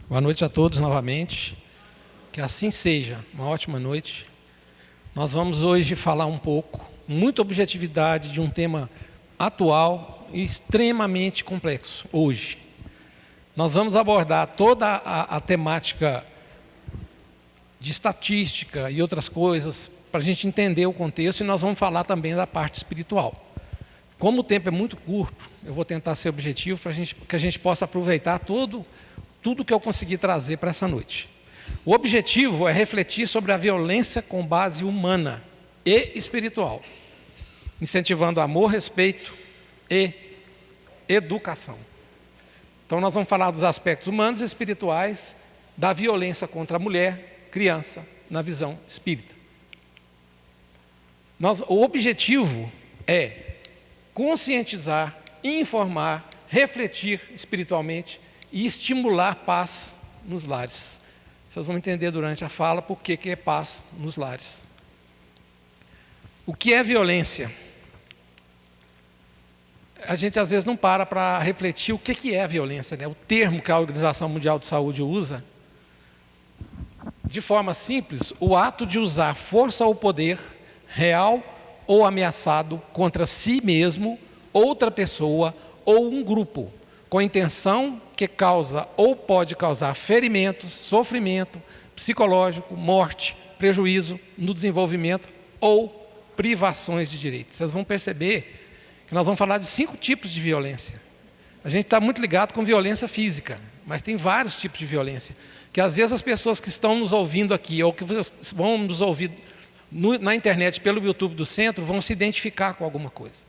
Boa noite a todos novamente. Que assim seja. Uma ótima noite. Nós vamos hoje falar um pouco, com muita objetividade, de um tema atual e extremamente complexo, hoje. Nós vamos abordar toda a temática de estatística e outras coisas, para a gente entender o contexto, e nós vamos falar também da parte espiritual. Como o tempo é muito curto, eu vou tentar ser objetivo para que a gente possa aproveitar tudo que eu consegui trazer para essa noite. O objetivo é refletir sobre a violência com base humana e espiritual, incentivando amor, respeito e educação. Então nós vamos falar dos aspectos humanos e espirituais da violência contra a mulher, criança, na visão espírita. O objetivo é conscientizar, informar, refletir espiritualmente e estimular paz nos lares. Vocês vão entender durante a fala por que é paz nos lares. O que é violência? A gente às vezes não para refletir o que é a violência, né? O termo que a Organização Mundial de Saúde usa. De forma simples, o ato de usar força ou poder, real ou ameaçado, contra si mesmo, outra pessoa ou um grupo, com intenção que causa ou pode causar ferimentos, sofrimento psicológico, morte, prejuízo no desenvolvimento ou privações de direitos. Vocês vão perceber que nós vamos falar de 5 tipos de violência. A gente está muito ligado com violência física, mas tem vários tipos de violência, que às vezes as pessoas que estão nos ouvindo aqui, ou que vão nos ouvir na internet, pelo YouTube do centro, vão se identificar com alguma coisa.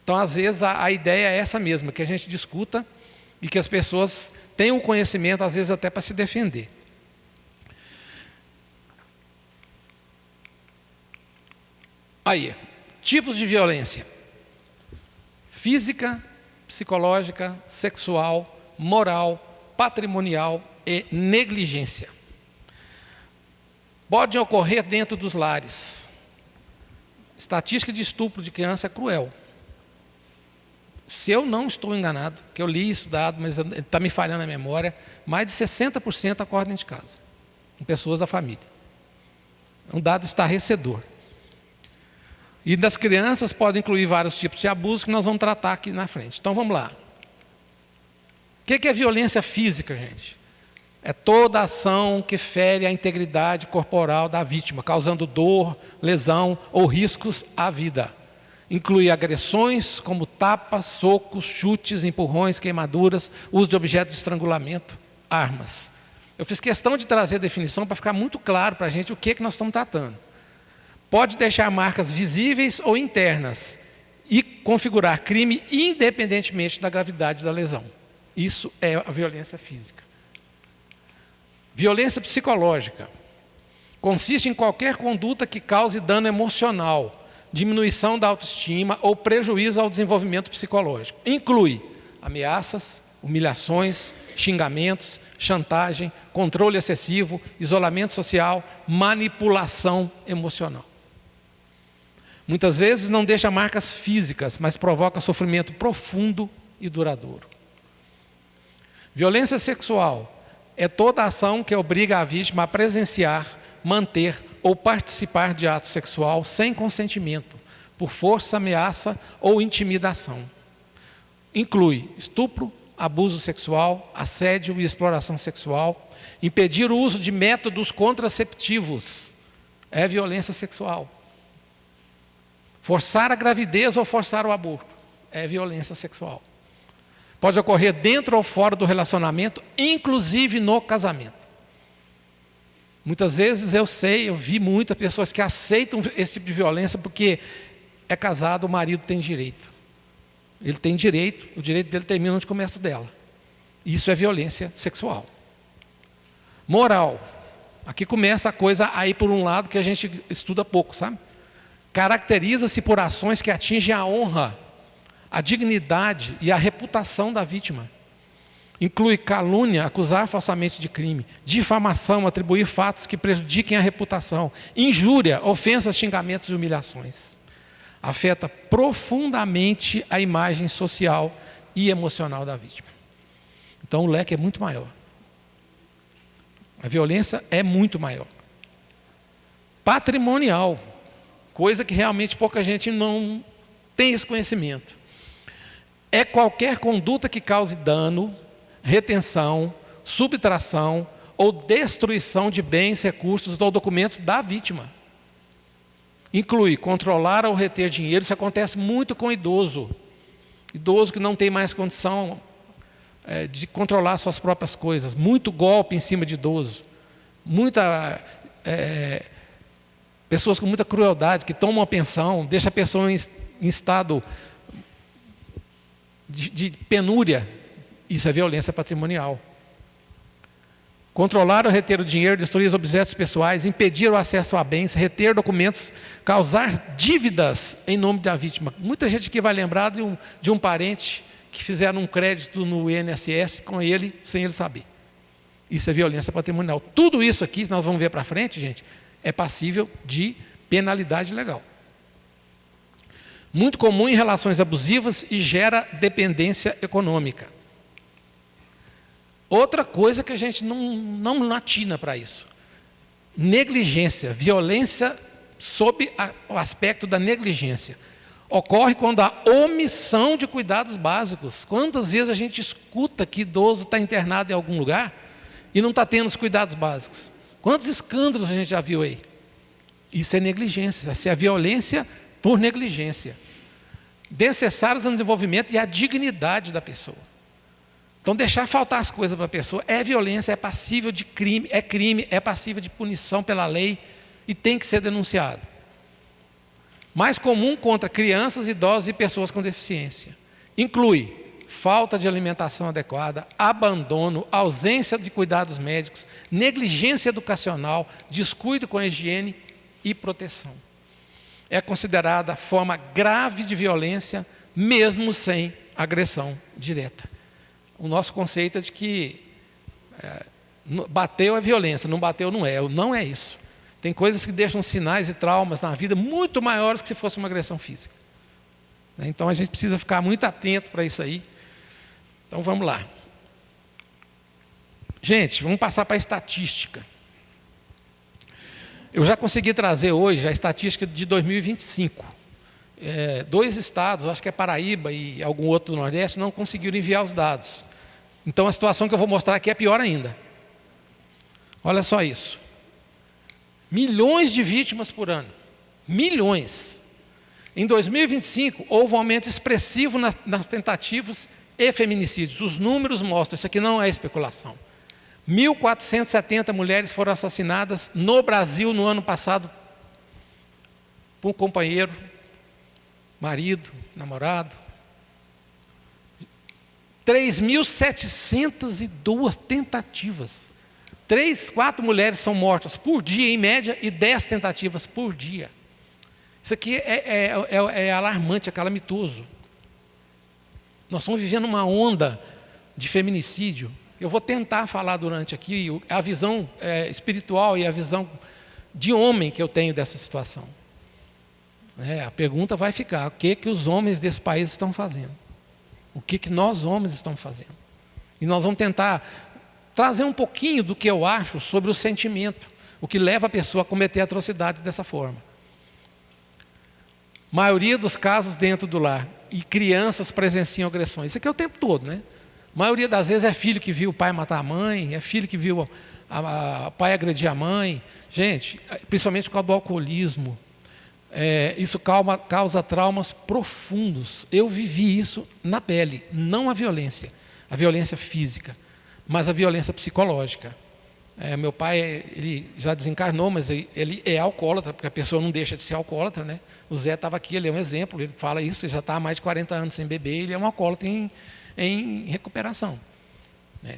Então, às vezes, a ideia é essa mesma, que a gente discuta e que as pessoas tenham o conhecimento, às vezes até para se defender. Aí, tipos de violência: física, psicológica, sexual, moral, patrimonial e negligência. Pode ocorrer dentro dos lares. Estatística de estupro de criança é cruel. Se eu não estou enganado, que eu li isso dado, mas está me falhando a memória, mais de 60% ocorre dentro de casa, com pessoas da família. É um dado estarrecedor. E das crianças pode incluir vários tipos de abuso que nós vamos tratar aqui na frente. Então vamos lá. O que é violência física, gente? É toda ação que fere a integridade corporal da vítima, causando dor, lesão ou riscos à vida. Inclui agressões como tapas, socos, chutes, empurrões, queimaduras, uso de objetos de estrangulamento, armas. Eu fiz questão de trazer a definição para ficar muito claro para a gente o que nós estamos tratando. Pode deixar marcas visíveis ou internas e configurar crime independentemente da gravidade da lesão. Isso é a violência física. Violência psicológica consiste em qualquer conduta que cause dano emocional, diminuição da autoestima ou prejuízo ao desenvolvimento psicológico. Inclui ameaças, humilhações, xingamentos, chantagem, controle excessivo, isolamento social, manipulação emocional. Muitas vezes não deixa marcas físicas, mas provoca sofrimento profundo e duradouro. Violência sexual é toda ação que obriga a vítima a presenciar, manter ou participar de ato sexual sem consentimento, por força, ameaça ou intimidação. Inclui estupro, abuso sexual, assédio e exploração sexual, impedir o uso de métodos contraceptivos, é violência sexual. Forçar a gravidez ou forçar o aborto, é violência sexual. Pode ocorrer dentro ou fora do relacionamento, inclusive no casamento. Muitas vezes eu vi muitas pessoas que aceitam esse tipo de violência porque é casado, o marido tem direito. Ele tem direito, o direito dele termina onde começa o dela. Isso é violência sexual. Moral. Aqui começa a coisa aí por um lado que a gente estuda pouco, sabe? Caracteriza-se por ações que atingem a honra, a dignidade e a reputação da vítima. Inclui calúnia, acusar falsamente de crime, difamação, atribuir fatos que prejudiquem a reputação, injúria, ofensas, xingamentos e humilhações. Afeta profundamente a imagem social e emocional da vítima. Então o leque é muito maior. A violência é muito maior. Patrimonial, coisa que realmente pouca gente não tem esse conhecimento. É qualquer conduta que cause dano, retenção, subtração ou destruição de bens, recursos ou documentos da vítima. Inclui controlar ou reter dinheiro. Isso acontece muito com idoso. Idoso que não tem mais condição de controlar suas próprias coisas. Muito golpe em cima de idoso. Pessoas com muita crueldade, que tomam a pensão, deixa a pessoa em estado de penúria. Isso é violência patrimonial. Controlar ou reter o dinheiro, destruir os objetos pessoais, impedir o acesso a bens, reter documentos, causar dívidas em nome da vítima. Muita gente aqui vai lembrar de um parente que fizeram um crédito no INSS com ele, sem ele saber. Isso é violência patrimonial. Tudo isso aqui, nós vamos ver para frente, gente, é passível de penalidade legal. Muito comum em relações abusivas e gera dependência econômica. Outra coisa que a gente não atina para isso. Negligência, violência sob o aspecto da negligência. Ocorre quando há omissão de cuidados básicos. Quantas vezes a gente escuta que idoso está internado em algum lugar e não está tendo os cuidados básicos? Quantos escândalos a gente já viu aí? Isso é negligência, isso é violência por negligência. Necessários ao desenvolvimento e à dignidade da pessoa. Então, deixar faltar as coisas para a pessoa é violência, é passível de crime, é passível de punição pela lei e tem que ser denunciado. Mais comum contra crianças, idosos e pessoas com deficiência. Inclui falta de alimentação adequada, abandono, ausência de cuidados médicos, negligência educacional, descuido com a higiene e proteção. É considerada forma grave de violência, mesmo sem agressão direta. O nosso conceito é de que bateu é violência, não bateu não é. Não é isso. Tem coisas que deixam sinais e traumas na vida muito maiores que se fosse uma agressão física. Então a gente precisa ficar muito atento para isso aí. Então vamos lá. Gente, vamos passar para a estatística. Eu já consegui trazer hoje a estatística de 2025. 2 estados, acho que é Paraíba e algum outro do Nordeste, não conseguiram enviar os dados. Então a situação que eu vou mostrar aqui é pior ainda. Olha só isso. Milhões de vítimas por ano. Milhões. Em 2025, houve um aumento expressivo nas tentativas e feminicídios. Os números mostram, isso aqui não é especulação. 1.470 mulheres foram assassinadas no Brasil no ano passado por companheiro, marido, namorado. 3.702 tentativas. 3, 4 mulheres são mortas por dia, em média, e 10 tentativas por dia. Isso aqui é alarmante, é calamitoso. Nós estamos vivendo uma onda de feminicídio. Eu vou tentar falar durante aqui a visão espiritual e a visão de homem que eu tenho dessa situação. A pergunta vai ficar: o que os homens desse país estão fazendo? O que nós homens estamos fazendo? E nós vamos tentar trazer um pouquinho do que eu acho sobre o sentimento, o que leva a pessoa a cometer atrocidades dessa forma. Maioria dos casos dentro do lar, e crianças presenciam agressões. Isso aqui é o tempo todo, né? A maioria das vezes é filho que viu o pai matar a mãe, é filho que viu o pai agredir a mãe. Gente, principalmente por causa do alcoolismo. Isso causa traumas profundos. Eu vivi isso na pele, não a violência física, mas a violência psicológica. Meu pai, ele já desencarnou, mas ele é alcoólatra, porque a pessoa não deixa de ser alcoólatra, né? O Zé estava aqui, ele é um exemplo, ele fala isso, ele já está há mais de 40 anos sem beber, ele é um alcoólatra em recuperação, né?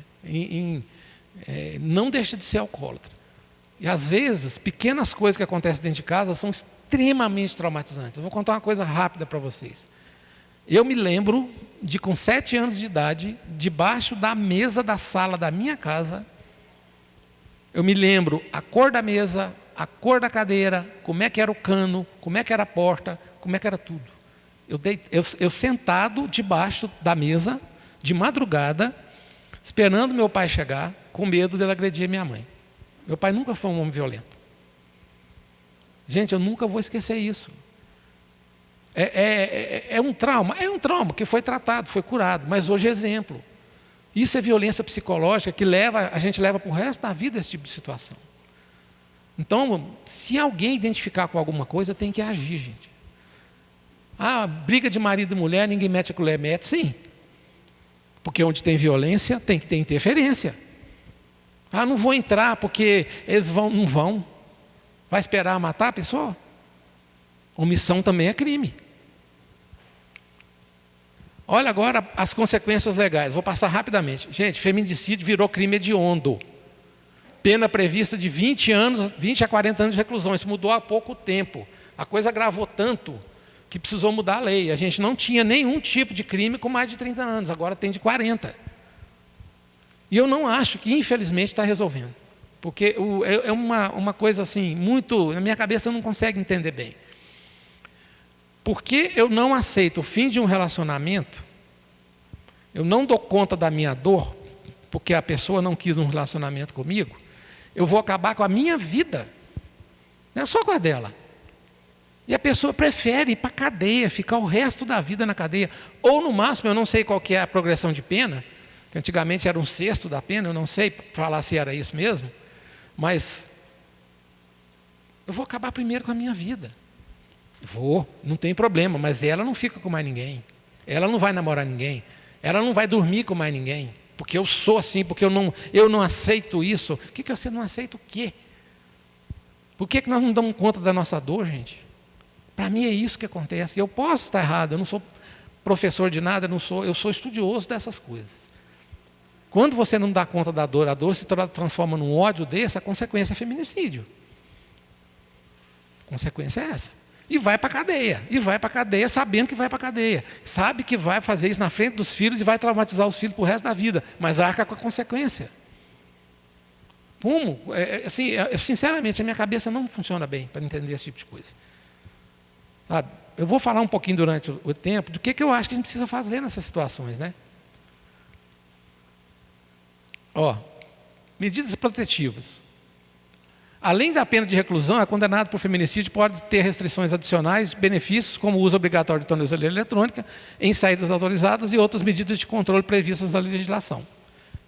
Não deixa de ser alcoólatra. E às vezes, pequenas coisas que acontecem dentro de casa são extremamente traumatizantes. Eu vou contar uma coisa rápida para vocês. Eu me lembro de, com 7 anos de idade, debaixo da mesa da sala da minha casa, eu me lembro a cor da mesa, a cor da cadeira, como é que era o cano, como é que era a porta, como é que era tudo. Eu sentado debaixo da mesa, de madrugada, esperando meu pai chegar, com medo dele agredir minha mãe. Meu pai nunca foi um homem violento. Gente, eu nunca vou esquecer isso. É um trauma que foi tratado, foi curado, mas hoje é exemplo. Isso é violência psicológica que a gente leva para o resto da vida esse tipo de situação. Então, se alguém identificar com alguma coisa, tem que agir, gente. Briga de marido e mulher, ninguém mete a colher, mete sim. Porque onde tem violência, tem que ter interferência. Não vou entrar porque eles não vão. Vai esperar matar a pessoa? Omissão também é crime. Olha agora as consequências legais, vou passar rapidamente. Gente, feminicídio virou crime hediondo. Pena prevista de 20 a 40 anos de reclusão. Isso mudou há pouco tempo. A coisa agravou tanto que precisou mudar a lei. A gente não tinha nenhum tipo de crime com mais de 30 anos, agora tem de 40. E eu não acho que, infelizmente, está resolvendo. Porque é uma coisa assim, muito... Na minha cabeça eu não consigo entender bem. Porque eu não aceito o fim de um relacionamento, eu não dou conta da minha dor, porque a pessoa não quis um relacionamento comigo, eu vou acabar com a minha vida, não é só com a dela. E a pessoa prefere ir para a cadeia, ficar o resto da vida na cadeia. Ou no máximo, eu não sei qual que é a progressão de pena, que antigamente era 1/6 da pena, eu não sei falar se era isso mesmo, mas eu vou acabar primeiro com a minha vida. Não tem problema, mas ela não fica com mais ninguém. Ela não vai namorar ninguém. Ela não vai dormir com mais ninguém. Porque eu sou assim, porque eu não aceito isso. O que você não aceita o quê? Por que nós não damos conta da nossa dor, gente? Para mim é isso que acontece. Eu posso estar errado, eu não sou professor de nada, eu sou estudioso dessas coisas. Quando você não dá conta da dor, a dor se transforma num ódio desse, a consequência é feminicídio. A consequência é essa. E vai para a cadeia. E vai para a cadeia sabendo que vai para a cadeia. Sabe que vai fazer isso na frente dos filhos e vai traumatizar os filhos para o resto da vida. Mas arca com a consequência. Como? Sinceramente, a minha cabeça não funciona bem para entender esse tipo de coisa. Sabe? Eu vou falar um pouquinho durante o tempo do que eu acho que a gente precisa fazer nessas situações, né? Medidas protetivas. Além da pena de reclusão, a condenada por feminicídio pode ter restrições adicionais, benefícios, como o uso obrigatório de tornozeleira eletrônica, em saídas autorizadas e outras medidas de controle previstas na legislação,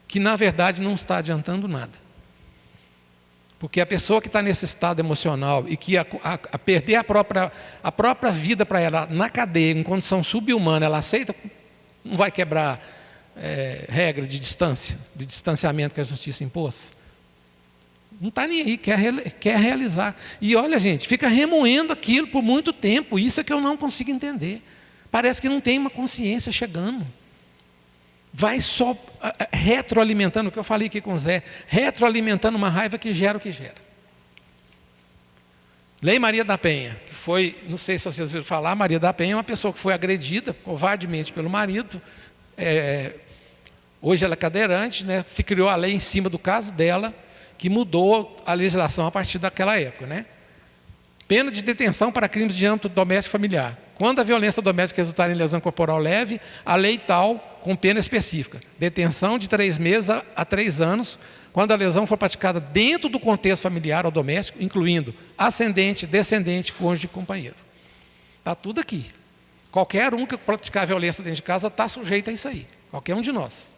que na verdade não está adiantando nada. Porque a pessoa que está nesse estado emocional e que a perder a própria vida para ela na cadeia, em condição subhumana, ela aceita, não vai quebrar regra de distanciamento que a justiça impôs? Não está nem aí, quer realizar. E olha, gente, fica remoendo aquilo por muito tempo. Isso é que eu não consigo entender. Parece que não tem uma consciência chegando. Vai só retroalimentando, o que eu falei aqui com o Zé, retroalimentando uma raiva que gera o que gera. Lei Maria da Penha, que foi, não sei se vocês viram falar, Maria da Penha é uma pessoa que foi agredida covardemente pelo marido. Hoje ela é cadeirante, né? Se criou a lei em cima do caso dela, que mudou a legislação a partir daquela época, né? Pena de detenção para crimes de âmbito doméstico familiar. Quando a violência doméstica resultar em lesão corporal leve, a lei tal com pena específica. Detenção de 3 meses a 3 anos, quando a lesão for praticada dentro do contexto familiar ou doméstico, incluindo ascendente, descendente, cônjuge e companheiro. Está tudo aqui. Qualquer um que praticar violência dentro de casa está sujeito a isso aí. Qualquer um de nós.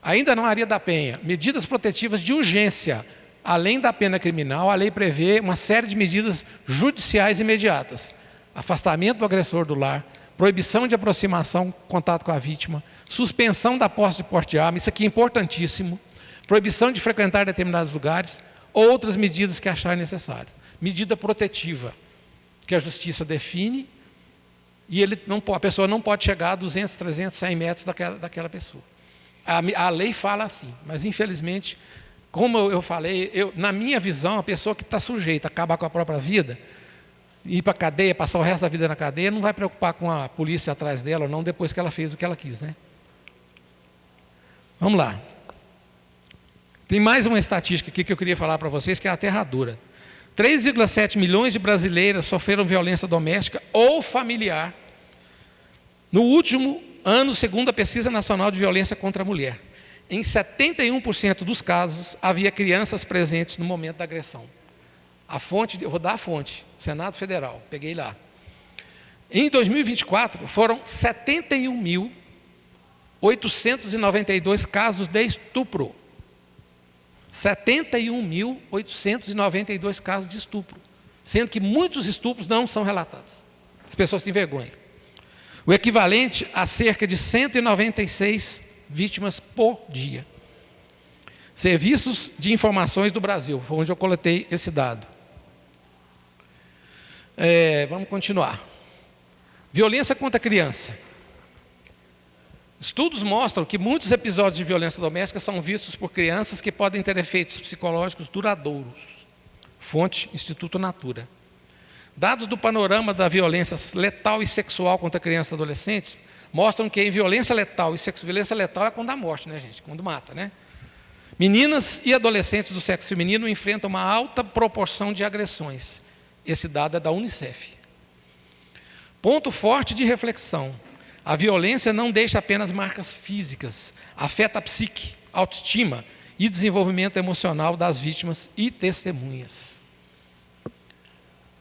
Ainda na Maria da Penha, medidas protetivas de urgência. Além da pena criminal, a lei prevê uma série de medidas judiciais imediatas. Afastamento do agressor do lar, proibição de aproximação, contato com a vítima, suspensão da posse de porte de arma, isso aqui é importantíssimo, proibição de frequentar determinados lugares, outras medidas que acharem necessárias. Medida protetiva, que a justiça define, e a pessoa não pode chegar a 200, 300, 100 metros daquela pessoa. A lei fala assim, mas infelizmente, como eu falei, na minha visão, a pessoa que está sujeita a acabar com a própria vida, ir para a cadeia, passar o resto da vida na cadeia, não vai preocupar com a polícia atrás dela ou não, depois que ela fez o que ela quis, né? Vamos lá. Tem mais uma estatística aqui que eu queria falar para vocês, que é aterradora. 3,7 milhões de brasileiras sofreram violência doméstica ou familiar no último ano, segundo a Pesquisa Nacional de Violência contra a Mulher. Em 71% dos casos, havia crianças presentes no momento da agressão. A fonte, eu vou dar a fonte, Senado Federal, peguei lá. Em 2024, foram 71.892 casos de estupro. 71.892 casos de estupro, sendo que muitos estupros não são relatados. As pessoas têm vergonha. O equivalente a cerca de 196 vítimas por dia. Serviços de Informações do Brasil, foi onde eu coletei esse dado. Vamos continuar. Violência contra a criança. Estudos mostram que muitos episódios de violência doméstica são vistos por crianças que podem ter efeitos psicológicos duradouros. Fonte, Instituto Natura. Dados do panorama da violência letal e sexual contra crianças e adolescentes mostram que em violência letal é quando dá morte, né, gente? Quando mata, né? Meninas e adolescentes do sexo feminino enfrentam uma alta proporção de agressões. Esse dado é da Unicef. Ponto forte de reflexão. A violência não deixa apenas marcas físicas, afeta a psique, autoestima e desenvolvimento emocional das vítimas e testemunhas.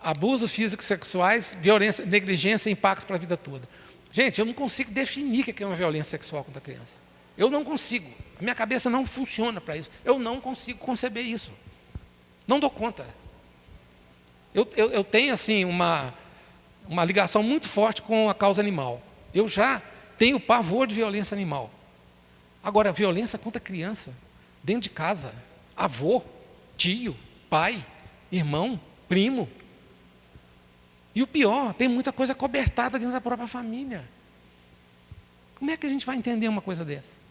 Abusos físicos sexuais, violência, negligência e impactos para a vida toda. Gente, eu não consigo definir o que é uma violência sexual contra a criança. Eu não consigo. A minha cabeça não funciona para isso. Eu não consigo conceber isso. Não dou conta. Eu tenho, assim, uma ligação muito forte com a causa animal. Eu já tenho pavor de violência animal. Agora, violência contra a criança, dentro de casa, avô, tio, pai, irmão, primo. E o pior, tem muita coisa cobertada dentro da própria família. Como é que a gente vai entender uma coisa dessa?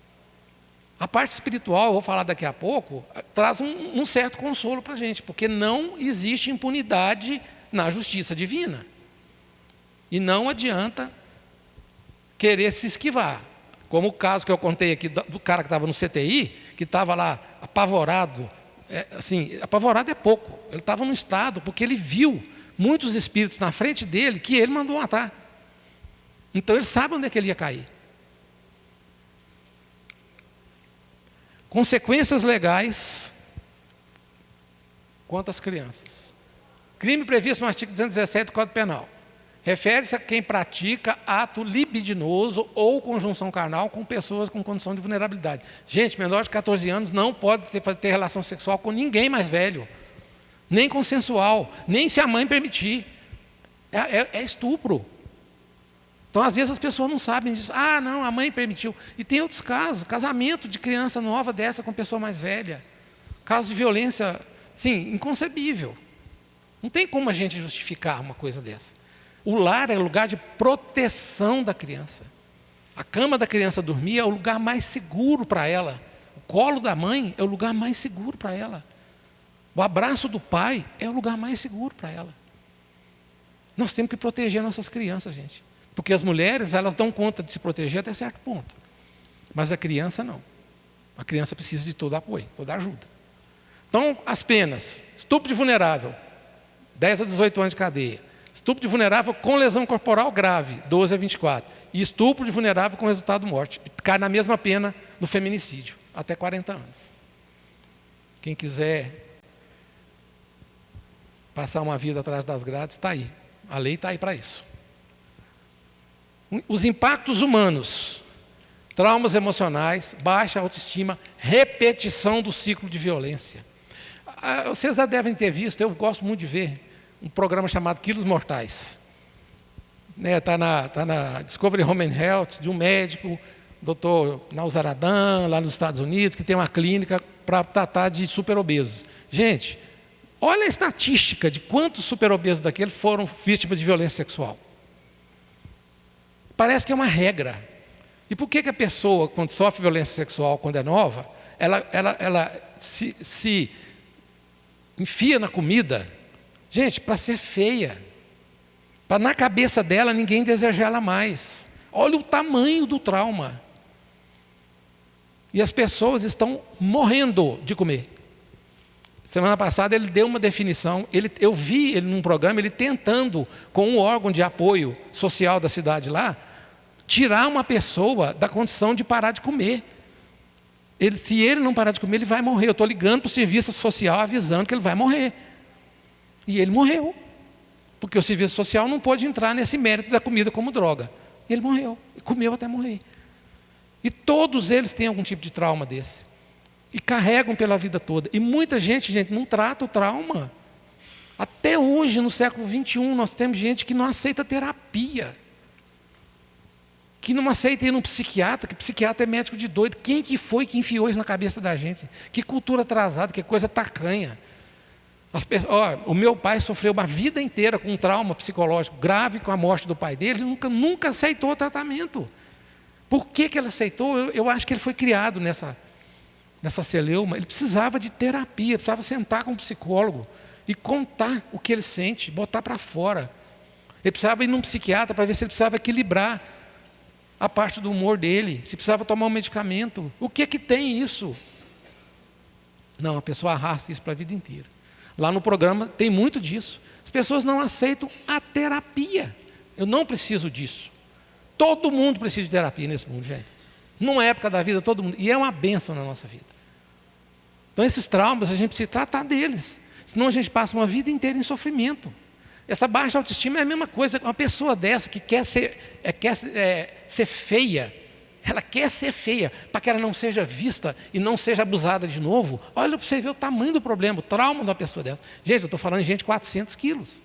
A parte espiritual, eu vou falar daqui a pouco, traz um certo consolo para a gente, porque não existe impunidade na justiça divina. E não adianta querer se esquivar. Como o caso que eu contei aqui do cara que estava no CTI, que estava lá apavorado. Apavorado é pouco. Ele estava num estado, porque ele viu muitos espíritos na frente dele que ele mandou matar. Então ele sabe onde é que ele ia cair. Consequências legais quanto às crianças. Crime previsto no artigo 217 do Código Penal. Refere-se a quem pratica ato libidinoso ou conjunção carnal com pessoas com condição de vulnerabilidade. Gente, menor de 14 anos não pode ter relação sexual com ninguém mais velho. Nem consensual, nem se a mãe permitir. É estupro. Então, às vezes, as pessoas não sabem disso. Ah, não, a mãe permitiu. E tem outros casos, casamento de criança nova dessa com pessoa mais velha. Caso de violência, sim, inconcebível. Não tem como a gente justificar uma coisa dessa. O lar é o lugar de proteção da criança. A cama da criança dormir é o lugar mais seguro para ela. O colo da mãe é o lugar mais seguro para ela. O abraço do pai é o lugar mais seguro para ela. Nós temos que proteger nossas crianças, gente. Porque as mulheres, elas dão conta de se proteger até certo ponto. Mas a criança não. A criança precisa de todo apoio, toda ajuda. Então, as penas. Estupro de vulnerável, 10 a 18 anos de cadeia. Estupro de vulnerável com lesão corporal grave, 12 a 24. E estupro de vulnerável com resultado de morte. Cai na mesma pena no feminicídio, até 40 anos. Quem quiser passar uma vida atrás das grades, está aí. A lei está aí para isso. Os impactos humanos, traumas emocionais, baixa autoestima, repetição do ciclo de violência. Vocês já devem ter visto, eu gosto muito de ver, um programa chamado Quilos Mortais. Está na Discovery Home and Health, de um médico, Dr. Nausaradan, lá nos Estados Unidos, que tem uma clínica para tratar de superobesos. Gente, olha a estatística de quantos superobesos daqueles foram vítimas de violência sexual. Parece que é uma regra. E por que a pessoa, quando sofre violência sexual, quando é nova, ela se enfia na comida, gente, para ser feia, para na cabeça dela ninguém desejar ela mais. Olha o tamanho do trauma. E as pessoas estão morrendo de comer. Semana passada ele deu uma definição, eu vi ele num programa, ele tentando, com um órgão de apoio social da cidade lá, tirar uma pessoa da condição de parar de comer. Se ele não parar de comer, ele vai morrer. Eu estou ligando para o serviço social avisando que ele vai morrer. E ele morreu. Porque o serviço social não pôde entrar nesse mérito da comida como droga. Ele morreu. E comeu até morrer. E todos eles têm algum tipo de trauma desse. E carregam pela vida toda. E muita gente, não trata o trauma. Até hoje, no século XXI, nós temos gente que não aceita terapia. Que não aceita ir num psiquiatra, que psiquiatra é médico de doido. Quem que foi que enfiou isso na cabeça da gente? Que cultura atrasada, que coisa tacanha. O meu pai sofreu uma vida inteira com um trauma psicológico grave com a morte do pai dele, ele nunca aceitou o tratamento. Por que ele aceitou? Eu acho que ele foi criado nessa celeuma. Ele precisava de terapia, precisava sentar com um psicólogo e contar o que ele sente, botar para fora. Ele precisava ir num psiquiatra para ver se ele precisava equilibrar a parte do humor dele, se precisava tomar um medicamento. O que tem isso? Não, a pessoa arrasta isso para a vida inteira. Lá no programa tem muito disso. As pessoas não aceitam a terapia. Eu não preciso disso. Todo mundo precisa de terapia nesse mundo, gente. Numa época da vida, todo mundo. E é uma bênção na nossa vida. Então esses traumas, a gente precisa tratar deles. Senão a gente passa uma vida inteira em sofrimento. Essa baixa autoestima é a mesma coisa. Uma pessoa dessa que quer ser feia, ela quer ser feia, para que ela não seja vista e não seja abusada de novo. Olha para você ver o tamanho do problema, o trauma de uma pessoa dessa. Gente, eu estou falando de gente de 400 quilos.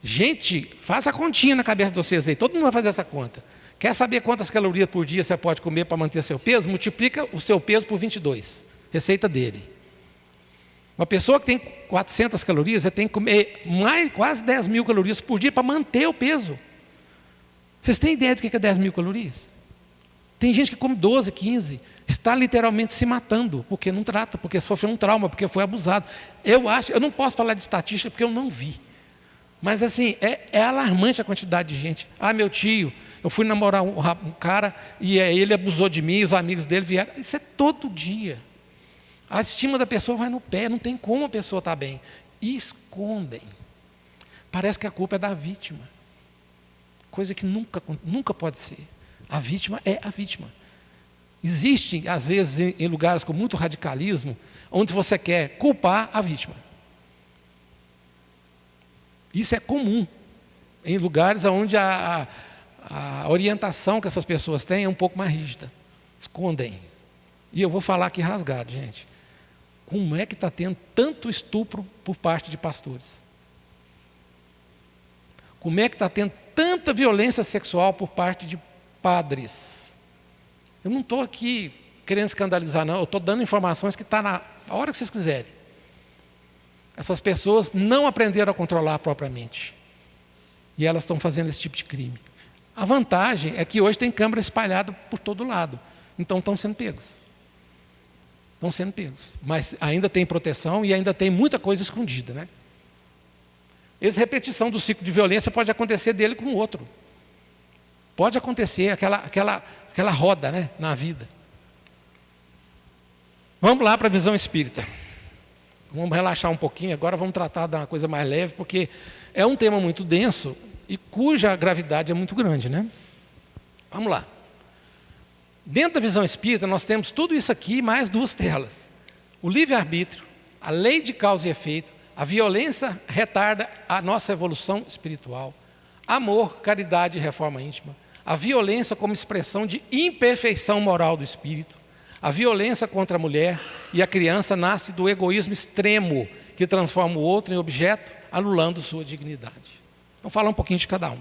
Gente, faça a continha na cabeça de vocês aí, todo mundo vai fazer essa conta. Quer saber quantas calorias por dia você pode comer para manter seu peso? Multiplica o seu peso por 22, receita dele. Uma pessoa que tem 400 calorias, você tem que comer quase 10 mil calorias por dia para manter o peso. Vocês têm ideia do que é 10 mil calorias? Tem gente que come 12, 15, está literalmente se matando, porque não trata, porque sofreu um trauma, porque foi abusado. Eu não posso falar de estatística porque eu não vi. Mas assim, é alarmante a quantidade de gente. Meu tio, eu fui namorar um cara e ele abusou de mim, os amigos dele vieram. Isso é todo dia. A estima da pessoa vai no pé, não tem como a pessoa estar bem. E escondem. Parece que a culpa é da vítima. Coisa que nunca pode ser. A vítima é a vítima. Existe, às vezes, em lugares com muito radicalismo, onde você quer culpar a vítima. Isso é comum. Em lugares onde a orientação que essas pessoas têm é um pouco mais rígida. Escondem. E eu vou falar aqui rasgado, gente. Como é que está tendo tanto estupro por parte de pastores? Como é que está tendo tanta violência sexual por parte de padres? Eu não estou aqui querendo escandalizar, não. Eu estou dando informações que está na hora que vocês quiserem. Essas pessoas não aprenderam a controlar propriamente. E elas estão fazendo esse tipo de crime. A vantagem é que hoje tem câmera espalhada por todo lado. Então estão sendo pegos. Estão sendo pegos. Mas ainda tem proteção e ainda tem muita coisa escondida, né? Essa repetição do ciclo de violência pode acontecer dele com o outro. Pode acontecer aquela roda, né, na vida. Vamos lá para a visão espírita. Vamos relaxar um pouquinho, agora vamos tratar de uma coisa mais leve, porque é um tema muito denso e cuja gravidade é muito grande, né? Vamos lá. Dentro da visão espírita, nós temos tudo isso aqui, mais duas telas. O livre-arbítrio, a lei de causa e efeito, a violência retarda a nossa evolução espiritual, amor, caridade e reforma íntima, a violência como expressão de imperfeição moral do espírito, a violência contra a mulher e a criança nasce do egoísmo extremo, que transforma o outro em objeto, anulando sua dignidade. Vamos falar um pouquinho de cada um.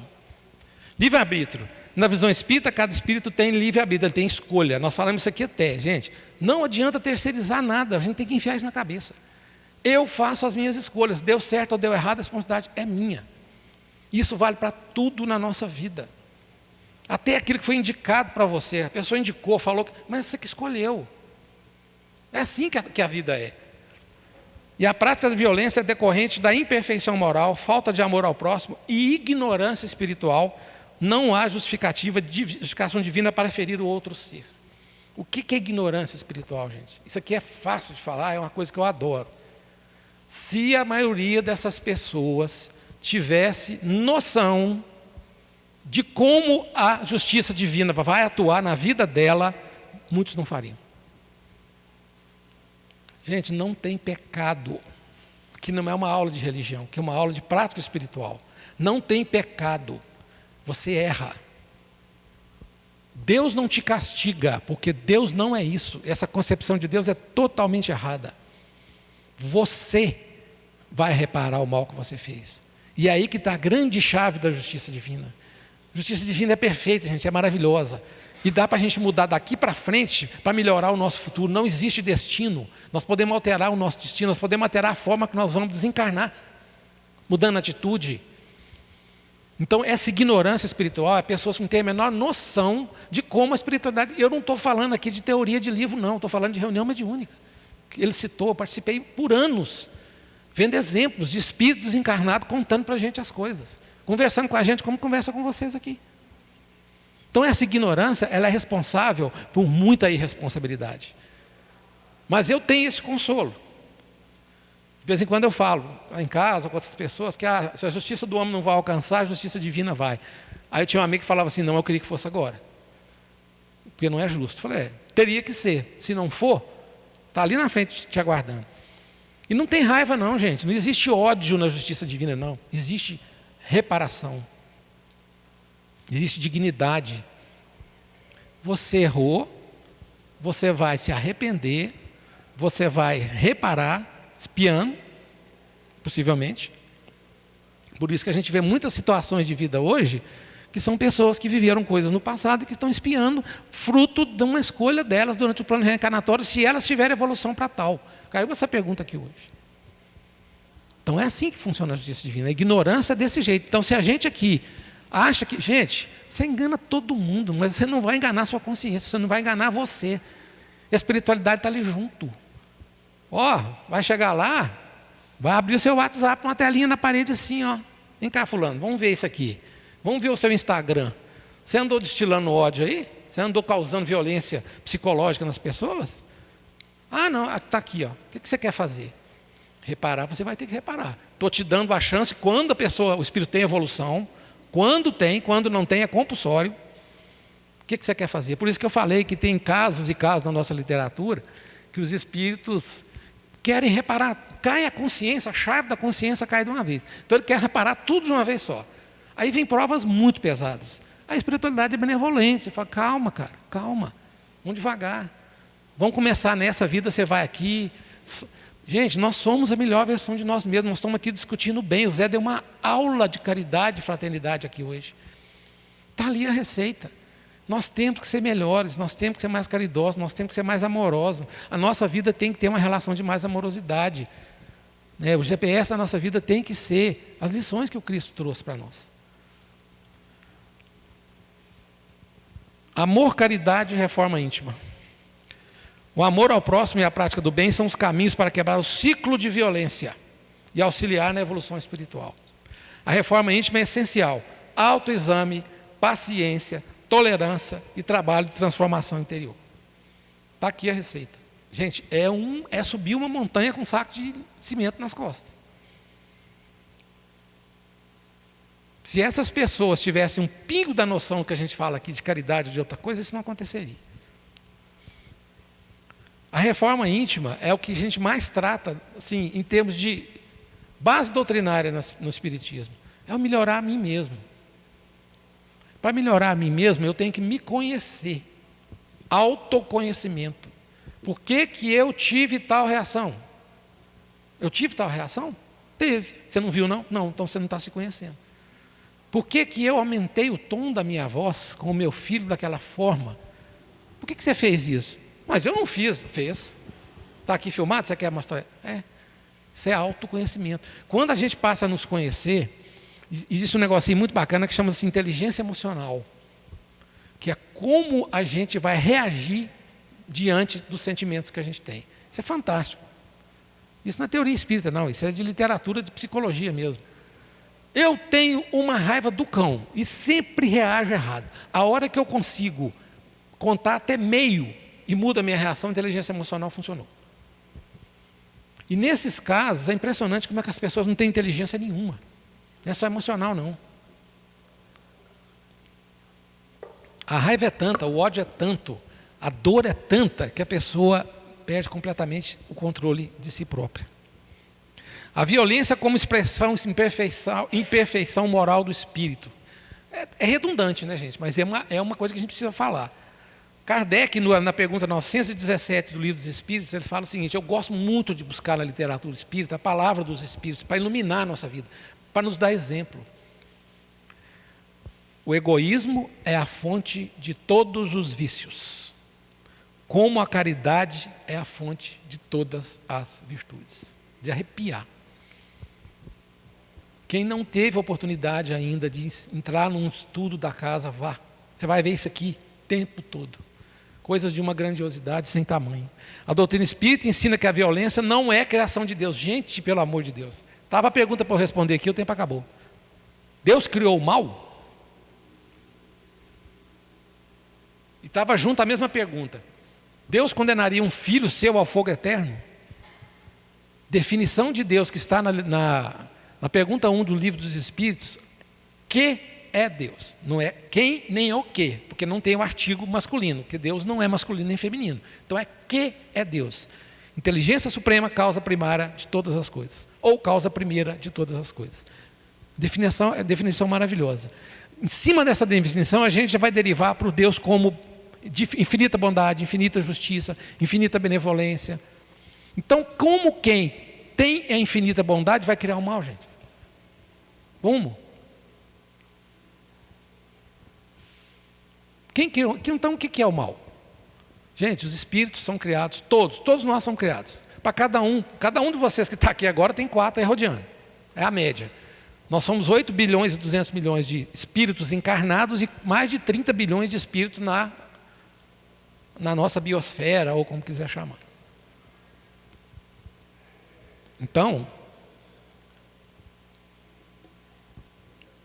Livre-arbítrio. Na visão espírita, cada espírito tem livre-arbítrio, ele tem escolha. Nós falamos isso aqui até, gente. Não adianta terceirizar nada, a gente tem que enfiar isso na cabeça. Eu faço as minhas escolhas, deu certo ou deu errado, a responsabilidade é minha. Isso vale para tudo na nossa vida. Até aquilo que foi indicado para você, a pessoa indicou, falou, mas você que escolheu. É assim que a vida é. E a prática da violência é decorrente da imperfeição moral, falta de amor ao próximo e ignorância espiritual. Não há justificação divina para ferir o outro ser. O que é ignorância espiritual, gente? Isso aqui é fácil de falar, é uma coisa que eu adoro. Se a maioria dessas pessoas tivesse noção de como a justiça divina vai atuar na vida dela, muitos não fariam. Gente, não tem pecado, que não é uma aula de religião, que é uma aula de prática espiritual. Não tem pecado, você erra. Deus não te castiga, porque Deus não é isso. Essa concepção de Deus é totalmente errada. Você vai reparar o mal que você fez. E é aí que está a grande chave da justiça divina. A justiça divina é perfeita, gente, é maravilhosa. E dá para a gente mudar daqui para frente para melhorar o nosso futuro. Não existe destino. Nós podemos alterar o nosso destino, nós podemos alterar a forma que nós vamos desencarnar, mudando a atitude. Então, essa ignorância espiritual é pessoas que não têm a menor noção de como a espiritualidade... Eu não estou falando aqui de teoria de livro, não. Estou falando de reunião mediúnica. Ele citou, eu participei por anos, vendo exemplos de espíritos encarnados contando para a gente as coisas, conversando com a gente como conversa com vocês aqui. Então, essa ignorância, ela é responsável por muita irresponsabilidade. Mas eu tenho esse consolo. De vez em quando eu falo, em casa, com outras pessoas, que se a justiça do homem não vai alcançar, a justiça divina vai. Aí eu tinha um amigo que falava assim, não, eu queria que fosse agora. Porque não é justo. Eu falei, teria que ser. Se não for, está ali na frente te aguardando. E não tem raiva não, gente. Não existe ódio na justiça divina, não. Existe reparação. Existe dignidade. Você errou, você vai se arrepender, você vai reparar, espiando, possivelmente. Por isso que a gente vê muitas situações de vida hoje, que são pessoas que viveram coisas no passado e que estão espiando, fruto de uma escolha delas durante o plano reencarnatório, se elas tiverem evolução para tal. Caiu essa pergunta aqui hoje. Então é assim que funciona a justiça divina. A ignorância é desse jeito. Então se a gente aqui acha que... Gente, você engana todo mundo, mas você não vai enganar a sua consciência, você não vai enganar você. A espiritualidade está ali junto. Ó, vai chegar lá, vai abrir o seu WhatsApp, uma telinha na parede assim, ó. Vem cá, fulano, vamos ver isso aqui. Vamos ver o seu Instagram. Você andou destilando ódio aí? Você andou causando violência psicológica nas pessoas? Ah, não, está aqui, ó. O que você quer fazer? Reparar, você vai ter que reparar. Estou te dando a chance quando a pessoa, o espírito tem evolução, quando não tem, é compulsório. O que você quer fazer? Por isso que eu falei que tem casos e casos na nossa literatura que os espíritos querem reparar, cai a consciência, a chave da consciência cai de uma vez. Então ele quer reparar tudo de uma vez só. Aí vem provas muito pesadas. A espiritualidade é benevolente. Você fala, calma, cara, calma. Vamos devagar. Vamos começar nessa vida, você vai aqui. Gente, nós somos a melhor versão de nós mesmos. Nós estamos aqui discutindo bem. O Zé deu uma aula de caridade e fraternidade aqui hoje. Está ali a receita. Nós temos que ser melhores, nós temos que ser mais caridosos, nós temos que ser mais amorosos. A nossa vida tem que ter uma relação de mais amorosidade. O GPS da nossa vida tem que ser as lições que o Cristo trouxe para nós. Amor, caridade e reforma íntima. O amor ao próximo e a prática do bem são os caminhos para quebrar o ciclo de violência e auxiliar na evolução espiritual. A reforma íntima é essencial. Autoexame, paciência, tolerância e trabalho de transformação interior. Está aqui a receita. Gente, é subir uma montanha com um saco de cimento nas costas. Se essas pessoas tivessem um pingo da noção que a gente fala aqui de caridade ou de outra coisa, isso não aconteceria. A reforma íntima é o que a gente mais trata, assim, em termos de base doutrinária no Espiritismo. É o melhorar a mim mesmo. Para melhorar a mim mesmo, eu tenho que me conhecer. Autoconhecimento. Por que eu tive tal reação? Eu tive tal reação? Teve. Você não viu, não? Não, então você não está se conhecendo. Por que eu aumentei o tom da minha voz com o meu filho daquela forma? Por que você fez isso? Mas eu não fiz. Fez. Está aqui filmado? Você quer mostrar? Isso é autoconhecimento. Quando a gente passa a nos conhecer, existe um negocinho muito bacana que chama-se inteligência emocional, que é como a gente vai reagir diante dos sentimentos que a gente tem. Isso é fantástico. Isso não é teoria espírita, não. Isso é de literatura, de psicologia mesmo. Eu tenho uma raiva do cão e sempre reajo errado. A hora que eu consigo contar até meio e muda a minha reação, a inteligência emocional funcionou. E nesses casos, é impressionante como é que as pessoas não têm inteligência nenhuma. Não é só emocional, não. A raiva é tanta, o ódio é tanto, A dor é tanta que a pessoa perde completamente o controle de si própria. A violência como expressão imperfeição moral do espírito. É redundante, né, gente? Mas é uma coisa que a gente precisa falar. Kardec, na pergunta 917 do Livro dos Espíritos, ele fala o seguinte: eu gosto muito de buscar na literatura espírita a palavra dos espíritos para iluminar a nossa vida, para nos dar exemplo. O egoísmo é a fonte de todos os vícios, como a caridade é a fonte de todas as virtudes. De arrepiar. Quem não teve oportunidade ainda de entrar num estudo da casa, vá. Você vai ver isso aqui o tempo todo. Coisas de uma grandiosidade sem tamanho. A doutrina espírita ensina que a violência não é criação de Deus. Gente, pelo amor de Deus. Estava a pergunta para eu responder aqui, o tempo acabou. Deus criou o mal? E estava junto a mesma pergunta. Deus condenaria um filho seu ao fogo eterno? Definição de Deus que está na pergunta 1 do Livro dos Espíritos, que é Deus? Não é quem nem o que, porque não tem o artigo masculino, porque Deus não é masculino nem feminino. Então é que é Deus. Inteligência suprema, causa primária de todas as coisas, ou causa primeira de todas as coisas. Definição maravilhosa. Em cima dessa definição, a gente já vai derivar para o Deus como de infinita bondade, infinita justiça, infinita benevolência. Então, como quem tem a infinita bondade vai criar o mal, gente? Como? Então, o que é o mal? Gente, os espíritos são criados, todos nós somos criados. Para cada um de vocês que está aqui agora tem 4 aí rodeando. É a média. Nós somos 8 bilhões e 200 milhões de espíritos encarnados e mais de 30 bilhões de espíritos na nossa biosfera, ou como quiser chamar. Então,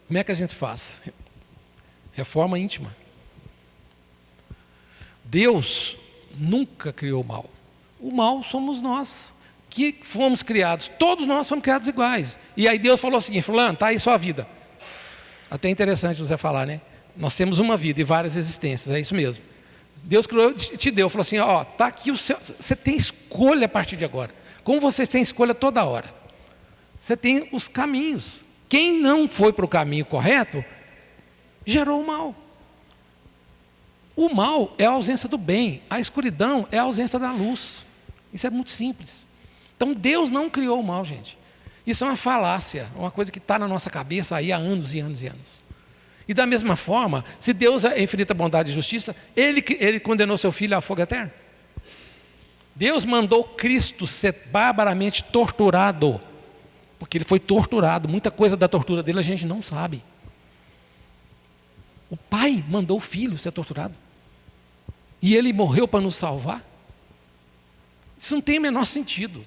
como é que a gente faz? Reforma íntima. Deus nunca criou o mal. O mal somos nós, que fomos criados. Todos nós fomos criados iguais. E aí Deus falou o seguinte: fulano, está aí sua vida. Até interessante você falar, né? Nós temos uma vida e várias existências, é isso mesmo. Deus criou, te deu, falou assim: ó, está aqui o seu. Você tem escolha a partir de agora. Como vocês têm escolha toda hora. Você tem os caminhos. Quem não foi para o caminho correto, gerou o mal. O mal é a ausência do bem, a escuridão é a ausência da luz. Isso é muito simples. Então Deus não criou o mal, gente. Isso é uma falácia, uma coisa que está na nossa cabeça aí há anos e anos e anos. E da mesma forma, se Deus é infinita bondade e justiça, Ele condenou seu filho ao fogo eterno. Deus mandou Cristo ser barbaramente torturado, porque Ele foi torturado. Muita coisa da tortura dele a gente não sabe. O Pai mandou o Filho ser torturado. E Ele morreu para nos salvar. Isso não tem o menor sentido.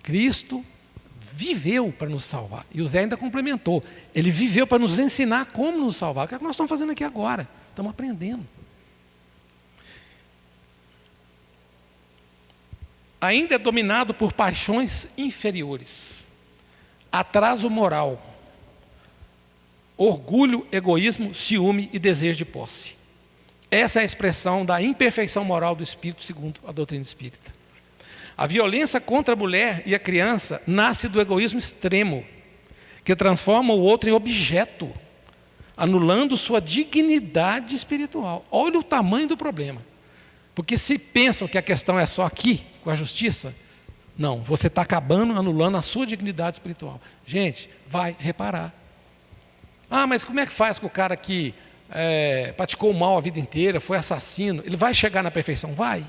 Cristo viveu para nos salvar. E o Zé ainda complementou. Ele viveu para nos ensinar como nos salvar. O que é que nós estamos fazendo aqui agora? Estamos aprendendo. Ainda é dominado por paixões inferiores. Atraso moral. Orgulho, egoísmo, ciúme e desejo de posse. Essa é a expressão da imperfeição moral do espírito, segundo a doutrina espírita. A violência contra a mulher e a criança nasce do egoísmo extremo, que transforma o outro em objeto, anulando sua dignidade espiritual. Olha o tamanho do problema. Porque se pensam que a questão é só aqui, com a justiça, não, você está acabando, anulando a sua dignidade espiritual. Gente, vai reparar. Ah, mas como é que faz com o cara que praticou o mal a vida inteira, foi assassino? Ele vai chegar na perfeição? Vai.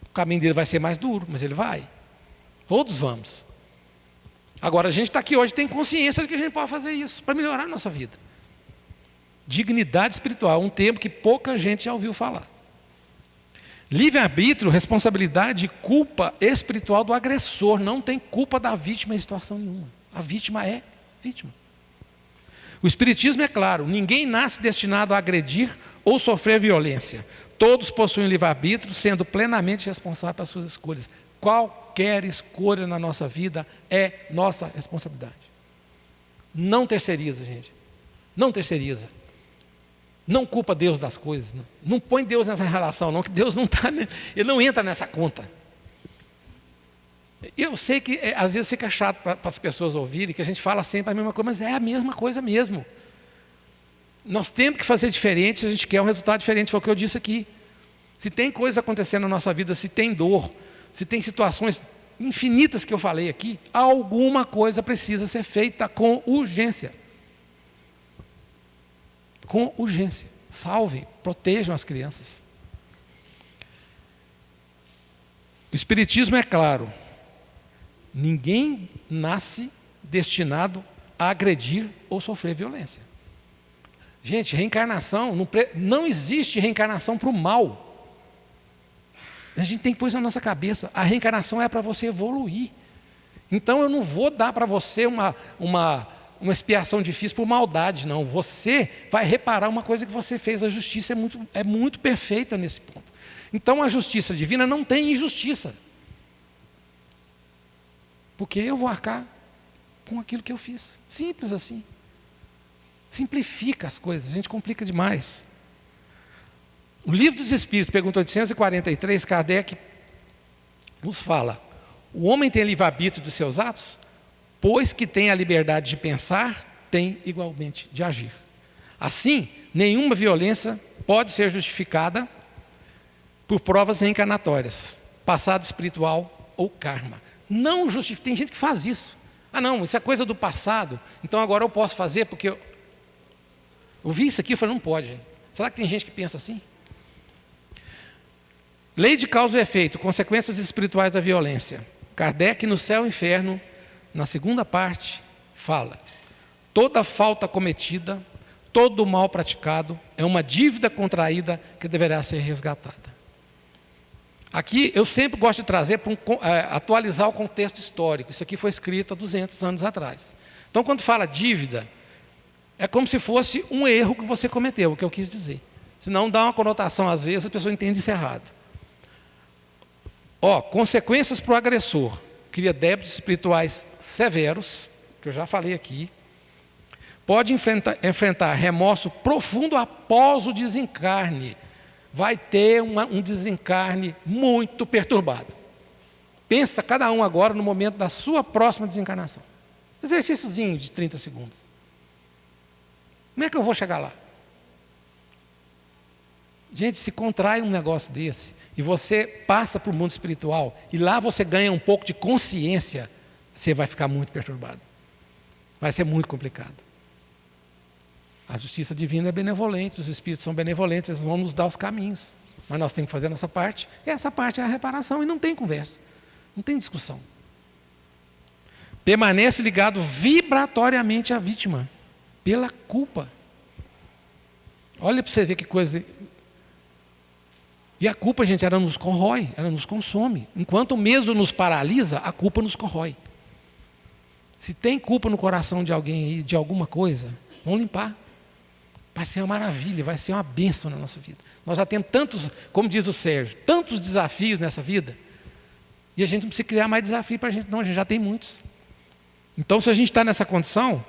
O caminho dele vai ser mais duro, mas ele vai. Todos vamos. Agora, a gente está aqui hoje, tem consciência de que a gente pode fazer isso, para melhorar a nossa vida. Dignidade espiritual, um termo que pouca gente já ouviu falar. Livre-arbítrio, responsabilidade e culpa espiritual do agressor. Não tem culpa da vítima em situação nenhuma. A vítima é vítima. O Espiritismo é claro, ninguém nasce destinado a agredir ou sofrer violência. Todos possuem livre-arbítrio, sendo plenamente responsáveis pelas suas escolhas. Qualquer escolha na nossa vida é nossa responsabilidade. Não terceiriza, gente. Não terceiriza. Não culpa Deus das coisas. Não põe Deus nessa relação, não, que Deus não está, Ele não entra nessa conta. Eu sei que às vezes fica chato para as pessoas ouvirem, que a gente fala sempre a mesma coisa, mas é a mesma coisa mesmo. Nós temos que fazer diferente se a gente quer um resultado diferente, foi o que eu disse aqui. Se tem coisa acontecendo na nossa vida, se tem dor, se tem situações infinitas que eu falei aqui, alguma coisa precisa ser feita com urgência. Com urgência. Salvem, protejam as crianças. O Espiritismo é claro. Ninguém nasce destinado a agredir ou sofrer violência. Gente, reencarnação, não existe reencarnação para o mal. A gente tem que pôr isso na nossa cabeça. A reencarnação é para você evoluir. Então eu não vou dar para você uma expiação difícil por maldade, não. Você vai reparar uma coisa que você fez. A justiça é muito perfeita nesse ponto. Então a justiça divina não tem injustiça. Porque eu vou arcar com aquilo que eu fiz. Simples assim. Simplifica as coisas, a gente complica demais. O Livro dos Espíritos, pergunta 843, Kardec nos fala: o homem tem livre-arbítrio dos seus atos? Pois que tem a liberdade de pensar, tem igualmente de agir. Assim, nenhuma violência pode ser justificada por provas reencarnatórias, passado espiritual ou karma. Não justifica. Tem gente que faz isso. Ah não, isso é coisa do passado, então agora eu posso fazer porque eu vi isso aqui e falei, não pode. Será que tem gente que pensa assim? Lei de causa e efeito, consequências espirituais da violência. Kardec, no Céu e Inferno, na segunda parte, fala: toda falta cometida, todo mal praticado é uma dívida contraída que deverá ser resgatada. Aqui eu sempre gosto de trazer para atualizar o contexto histórico. Isso aqui foi escrito há 200 anos atrás. Então, quando fala dívida, é como se fosse um erro que você cometeu, o que eu quis dizer. Senão dá uma conotação, às vezes, a pessoa entende isso errado. Consequências para o agressor. Cria débitos espirituais severos, que eu já falei aqui. Pode enfrentar remorso profundo após o desencarne. Vai ter um desencarne muito perturbado. Pensa cada um agora no momento da sua próxima desencarnação. Exercíciozinho de 30 segundos. Como é que eu vou chegar lá? Gente, se contrai um negócio desse e você passa para o mundo espiritual e lá você ganha um pouco de consciência, você vai ficar muito perturbado. Vai ser muito complicado. A justiça divina é benevolente, os espíritos são benevolentes, eles vão nos dar os caminhos. Mas nós temos que fazer a nossa parte, e essa parte é a reparação, e não tem conversa, não tem discussão. Permanece ligado vibratoriamente à vítima, pela culpa. Olha para você ver que coisa. E a culpa, gente, ela nos corrói, ela nos consome. Enquanto o medo nos paralisa, a culpa nos corrói. Se tem culpa no coração de alguém aí, de alguma coisa, vamos limpar. Vai ser uma maravilha, vai ser uma bênção na nossa vida. Nós já temos tantos, como diz o Sérgio, tantos desafios nessa vida, e a gente não precisa criar mais desafio para a gente, não, a gente já tem muitos. Então, se a gente está nessa condição,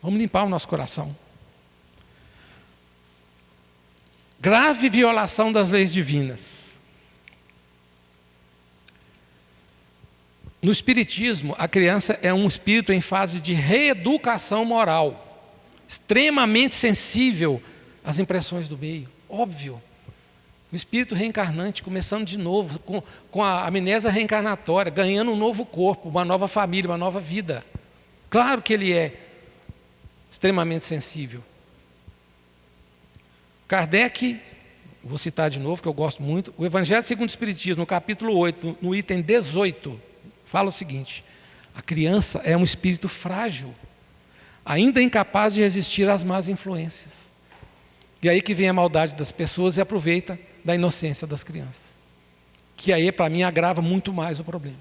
vamos limpar o nosso coração. Grave violação das leis divinas. No Espiritismo, a criança é um espírito em fase de reeducação moral, extremamente sensível às impressões do meio, óbvio. O espírito reencarnante, começando de novo, com a amnésia reencarnatória, ganhando um novo corpo, uma nova família, uma nova vida. Claro que ele é extremamente sensível. Kardec, vou citar de novo, que eu gosto muito, o Evangelho segundo o Espiritismo, no capítulo 8, no item 18, fala o seguinte: a criança é um espírito frágil, ainda incapaz de resistir às más influências. E aí que vem a maldade das pessoas e aproveita da inocência das crianças. Que aí, para mim, agrava muito mais o problema.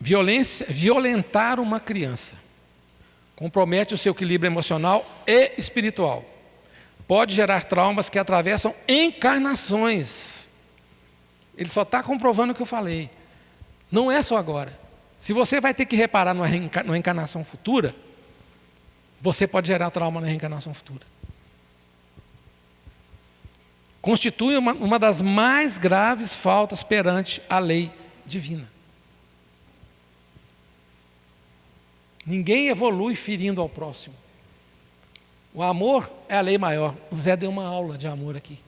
Violentar uma criança compromete o seu equilíbrio emocional e espiritual. Pode gerar traumas que atravessam encarnações. Ele só está comprovando o que eu falei. Não é só agora. Se você vai ter que reparar numa reencarnação futura, você pode gerar trauma na reencarnação futura. Constitui uma das mais graves faltas perante a lei divina. Ninguém evolui ferindo ao próximo. O amor é a lei maior. O Zé deu uma aula de amor aqui.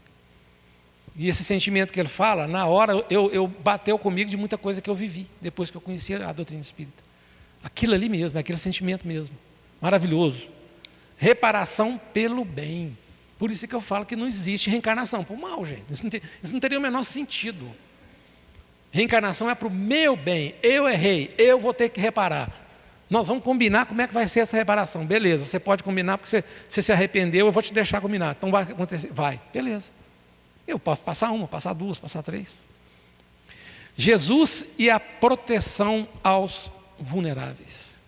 E esse sentimento que ele fala, na hora, eu bateu comigo de muita coisa que eu vivi, depois que eu conheci a doutrina espírita. Aquilo ali mesmo, aquele sentimento mesmo. Maravilhoso. Reparação pelo bem. Por isso que eu falo que não existe reencarnação para o mal, gente. Isso não teria o menor sentido. Reencarnação é para o meu bem. Eu errei, eu vou ter que reparar. Nós vamos combinar como é que vai ser essa reparação. Beleza, você pode combinar porque você se arrependeu, eu vou te deixar combinar. Então vai acontecer. Vai, beleza. Eu posso passar uma, passar duas, passar três. Jesus e a proteção aos vulneráveis.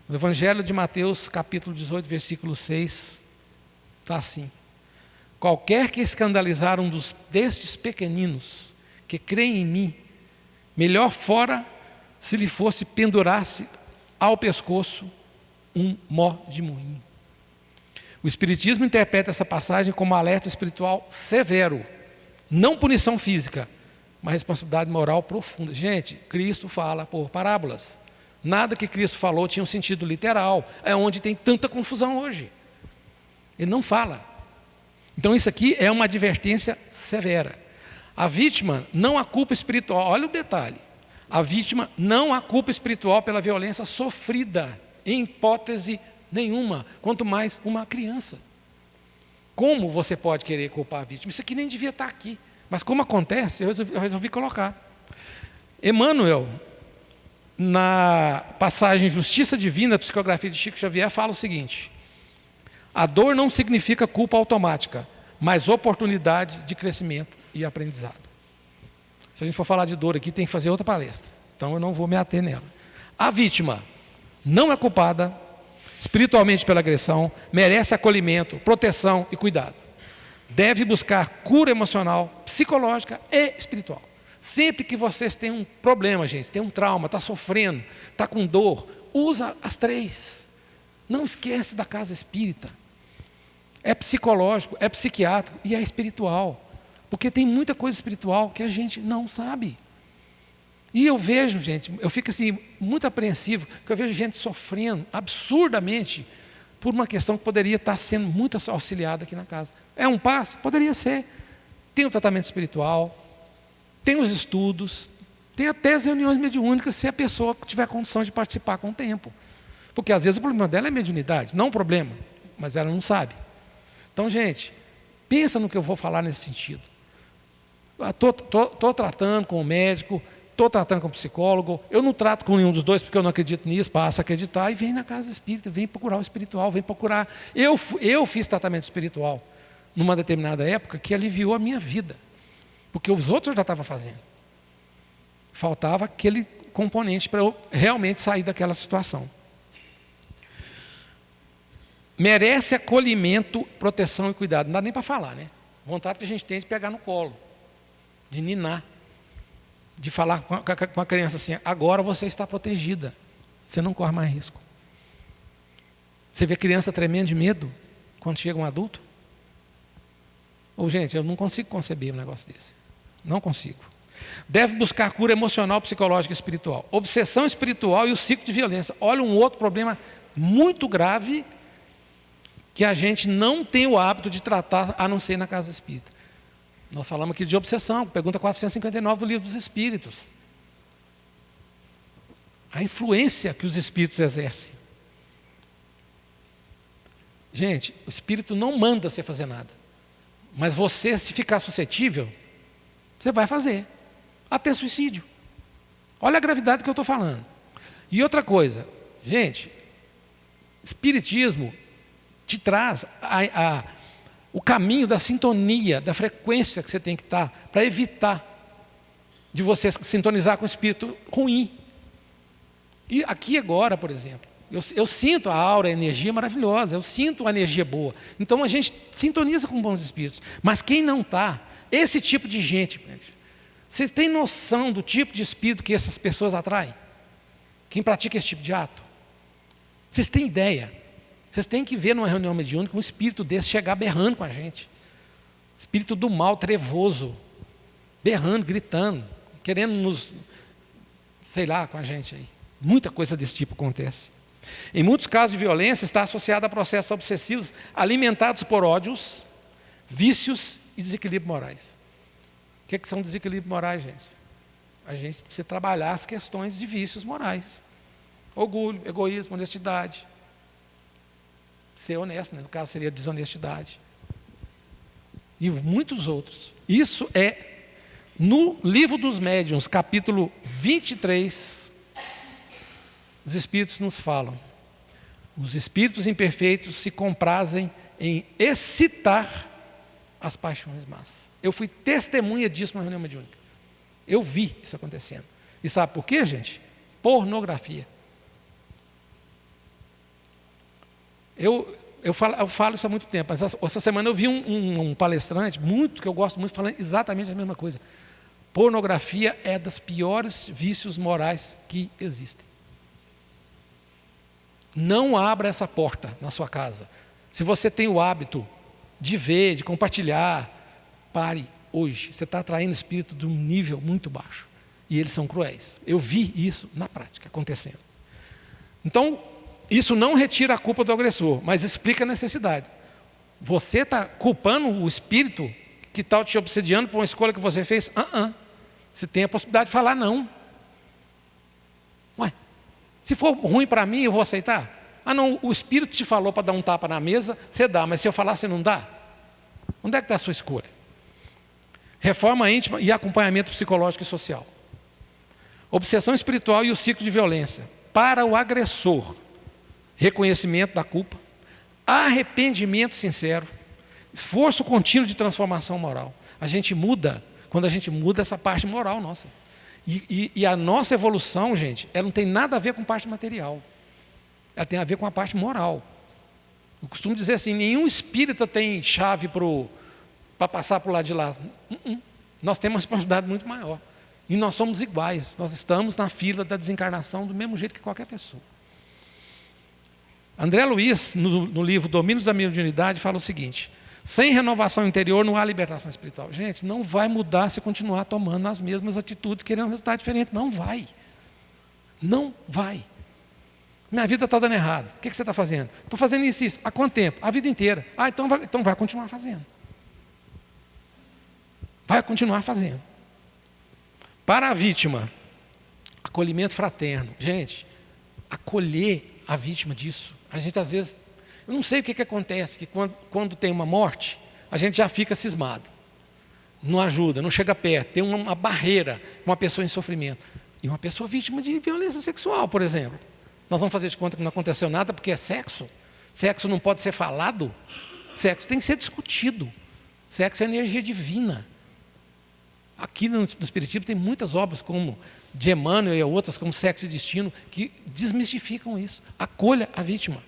No Evangelho de Mateus, capítulo 18, versículo 6, está assim: qualquer que escandalizar um destes pequeninos que creem em mim, melhor fora se lhe fosse pendurar-se ao pescoço um mó de moinho. O Espiritismo interpreta essa passagem como alerta espiritual severo, não punição física, mas responsabilidade moral profunda. Gente, Cristo fala por parábolas. Nada que Cristo falou tinha um sentido literal. É onde tem tanta confusão hoje. Ele não fala. Então isso aqui é uma advertência severa. A vítima não há culpa espiritual. Olha o detalhe. A vítima não há culpa espiritual pela violência sofrida, em hipótese nenhuma, quanto mais uma criança. Como você pode querer culpar a vítima? Isso aqui nem devia estar aqui. Mas como acontece, eu resolvi colocar. Emmanuel, na passagem Justiça Divina, Psicografia de Chico Xavier, fala o seguinte: a dor não significa culpa automática, mas oportunidade de crescimento e aprendizado. Se a gente for falar de dor aqui, tem que fazer outra palestra. Então eu não vou me ater nela. A vítima não é culpada espiritualmente pela agressão, merece acolhimento, proteção e cuidado. Deve buscar cura emocional, psicológica e espiritual. Sempre que vocês têm um problema, gente, tem um trauma, está sofrendo, está com dor, usa as três. Não esquece da casa espírita. É psicológico, é psiquiátrico e é espiritual. Porque tem muita coisa espiritual que a gente não sabe. E eu vejo, gente, eu fico assim, muito apreensivo, porque eu vejo gente sofrendo absurdamente por uma questão que poderia estar sendo muito auxiliada aqui na casa. É um passe? Poderia ser. Tem o tratamento espiritual, tem os estudos, tem até as reuniões mediúnicas, se a pessoa tiver condição de participar com o tempo. Porque às vezes o problema dela é mediunidade, não um problema, mas ela não sabe. Então, gente, pensa no que eu vou falar nesse sentido. Estou tratando com o médico, estou tratando com o psicólogo, eu não trato com nenhum dos dois porque eu não acredito nisso, passa a acreditar e vem na casa espírita, vem procurar o espiritual, vem procurar. Eu fiz tratamento espiritual numa determinada época que aliviou a minha vida, porque os outros eu já estavam fazendo. Faltava aquele componente para eu realmente sair daquela situação. Merece acolhimento, proteção e cuidado. Não dá nem para falar, né? Vontade que a gente tem de pegar no colo, de ninar, de falar com a criança assim: agora você está protegida, você não corre mais risco. Você vê criança tremendo de medo quando chega um adulto? Ou, gente, eu não consigo conceber um negócio desse. Não consigo. Deve buscar cura emocional, psicológica e espiritual. Obsessão espiritual e o ciclo de violência. Olha um outro problema muito grave que a gente não tem o hábito de tratar, a não ser na casa espírita. Nós falamos aqui de obsessão, pergunta 459 do Livro dos Espíritos. A influência que os espíritos exercem. Gente, o espírito não manda você fazer nada. Mas você, se ficar suscetível, você vai fazer. Até suicídio. Olha a gravidade que eu estou falando. E outra coisa, gente, espiritismo te traz o caminho da sintonia, da frequência que você tem que estar, para evitar de você sintonizar com o espírito ruim. E aqui agora, por exemplo, eu sinto a aura, a energia maravilhosa, eu sinto a energia boa. Então a gente sintoniza com bons espíritos. Mas quem não está, esse tipo de gente, vocês têm noção do tipo de espírito que essas pessoas atraem? Quem pratica esse tipo de ato? Vocês têm ideia? Vocês têm que ver numa reunião mediúnica um espírito desse chegar berrando com a gente. Espírito do mal, trevoso, berrando, gritando, querendo nos, sei lá, com a gente aí. Muita coisa desse tipo acontece. Em muitos casos de violência está associada a processos obsessivos alimentados por ódios, vícios e desequilíbrios morais. O que são desequilíbrios morais, gente? A gente precisa trabalhar as questões de vícios morais. Orgulho, egoísmo, honestidade. Ser honesto, né? No caso seria desonestidade. E muitos outros. Isso é no Livro dos Médiuns, capítulo 23, os Espíritos nos falam. Os espíritos imperfeitos se comprazem em excitar as paixões más. Eu fui testemunha disso na reunião mediúnica. Eu vi isso acontecendo. E sabe por quê, gente? Pornografia. Eu falo isso há muito tempo, mas essa semana eu vi um palestrante, que eu gosto muito, falando exatamente a mesma coisa. Pornografia é dos piores vícios morais que existem. Não abra essa porta na sua casa. Se você tem o hábito de ver, de compartilhar, pare hoje. Você está atraindo espírito de um nível muito baixo. E eles são cruéis. Eu vi isso na prática acontecendo. Então, isso não retira a culpa do agressor, mas explica a necessidade. Você está culpando o espírito que está te obsediando por uma escolha que você fez? Você tem a possibilidade de falar não. Ué, se for ruim para mim, eu vou aceitar? Não, o espírito te falou para dar um tapa na mesa, você dá, mas se eu falar, você não dá? Onde é que está a sua escolha? Reforma íntima e acompanhamento psicológico e social. Obsessão espiritual e o ciclo de violência. Para o agressor, reconhecimento da culpa, arrependimento sincero, esforço contínuo de transformação moral. A gente muda, quando a gente muda essa parte moral nossa. E a nossa evolução, gente, ela não tem nada a ver com parte material. Ela tem a ver com a parte moral. Eu costumo dizer assim, nenhum espírita tem chave para passar para o lado de lá. Nós temos uma responsabilidade muito maior. E nós somos iguais, nós estamos na fila da desencarnação do mesmo jeito que qualquer pessoa. André Luiz, no livro Domínios da Mediunidade, fala o seguinte: sem renovação interior não há libertação espiritual. Gente, não vai mudar se continuar tomando as mesmas atitudes, querendo um resultado diferente. Não vai. Não vai. Minha vida está dando errado. O que você está fazendo? Estou fazendo isso e isso. Há quanto tempo? A vida inteira. Então vai continuar fazendo. Vai continuar fazendo. Para a vítima, acolhimento fraterno. Gente, acolher a vítima disso. A gente às vezes, eu não sei o que acontece, que quando tem uma morte, a gente já fica cismado. Não ajuda, não chega perto, tem uma barreira com uma pessoa em sofrimento. E uma pessoa vítima de violência sexual, por exemplo. Nós vamos fazer de conta que não aconteceu nada porque é sexo. Sexo não pode ser falado. Sexo tem que ser discutido. Sexo é energia divina. Aqui no Espiritismo tem muitas obras, como de Emmanuel e outras, como Sexo e Destino, que desmistificam isso. Acolha a vítima.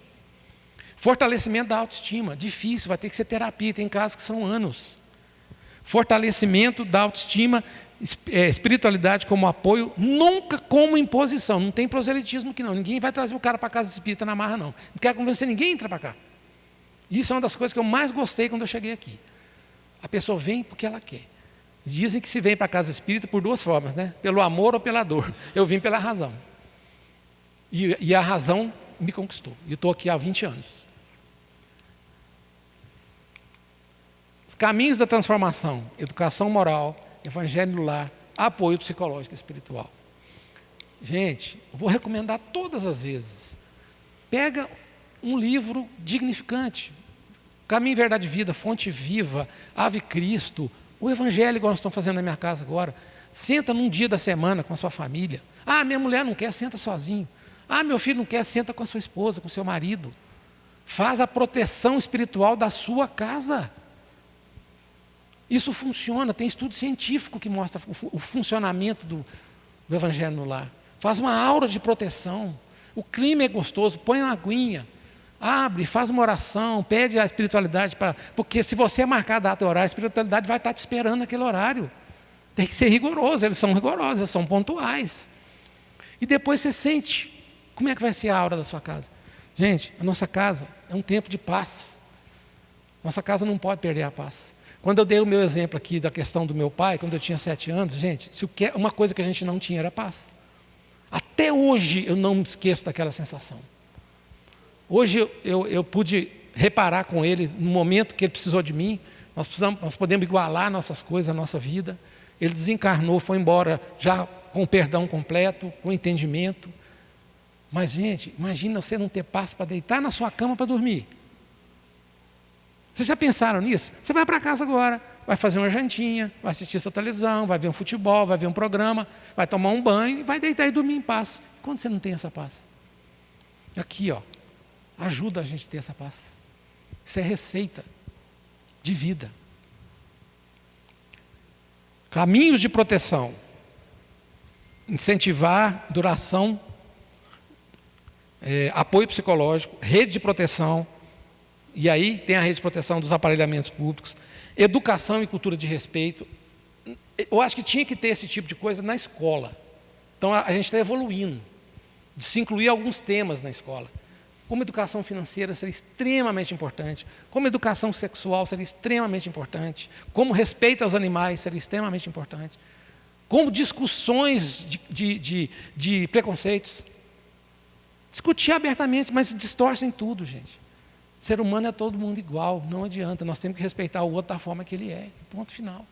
Fortalecimento da autoestima. Difícil, vai ter que ser terapia, tem casos que são anos. Fortalecimento da autoestima, espiritualidade como apoio, nunca como imposição. Não tem proselitismo aqui não. Ninguém vai trazer o cara para a casa espírita na marra, não. Não quero convencer ninguém a entrar para cá. Isso é uma das coisas que eu mais gostei quando eu cheguei aqui. A pessoa vem porque ela quer. Dizem que se vem para a casa espírita por duas formas, né? Pelo amor ou pela dor. Eu vim pela razão. E a razão me conquistou. E eu estou aqui há 20 anos. Os caminhos da transformação: educação moral, evangelho no lar, apoio psicológico e espiritual. Gente, eu vou recomendar todas as vezes. Pega um livro dignificante. Caminho, Verdade e Vida, Fonte Viva, Ave Cristo, o Evangelho, igual nós estamos fazendo na minha casa agora. Senta num dia da semana com a sua família. Minha mulher não quer, senta sozinho. Meu filho não quer, senta com a sua esposa, com o seu marido. Faz a proteção espiritual da sua casa. Isso funciona, tem estudo científico que mostra o funcionamento do Evangelho no lar. Faz uma aura de proteção. O clima é gostoso, põe uma aguinha. Abre, faz uma oração, pede a espiritualidade porque se você marcar data e horário, a espiritualidade vai estar te esperando naquele horário. Tem que ser rigoroso, eles são rigorosos, eles são pontuais. E depois você sente Como é que vai ser a aura da sua casa? Gente, a nossa casa é um tempo de paz. Nossa casa não pode perder a paz. Quando eu dei o meu exemplo aqui da questão do meu pai, quando eu tinha 7 anos, gente, uma coisa que a gente não tinha era paz. Até hoje eu não me esqueço daquela sensação. Hoje eu pude reparar com ele, no momento que ele precisou de mim, nós podemos igualar nossas coisas, a nossa vida. Ele desencarnou, foi embora já com perdão completo, com entendimento. Mas, gente, imagina você não ter paz para deitar na sua cama para dormir. Vocês já pensaram nisso? Você vai para casa agora, vai fazer uma jantinha, vai assistir sua televisão, vai ver um futebol, vai ver um programa, vai tomar um banho e vai deitar e dormir em paz. Quando você não tem essa paz? Aqui, ó, ajuda a gente a ter essa paz. Isso é receita de vida. Caminhos de proteção. Incentivar duração, apoio psicológico, rede de proteção. E aí tem a rede de proteção dos aparelhamentos públicos, educação e cultura de respeito. Eu acho que tinha que ter esse tipo de coisa na escola. Então a gente está evoluindo, de se incluir alguns temas na escola. Como educação financeira seria extremamente importante, como educação sexual seria extremamente importante, como respeito aos animais seria extremamente importante, como discussões de preconceitos. Discutir abertamente, mas distorcem tudo, gente. Ser humano é todo mundo igual, não adianta, nós temos que respeitar o outro da forma que ele é, ponto final.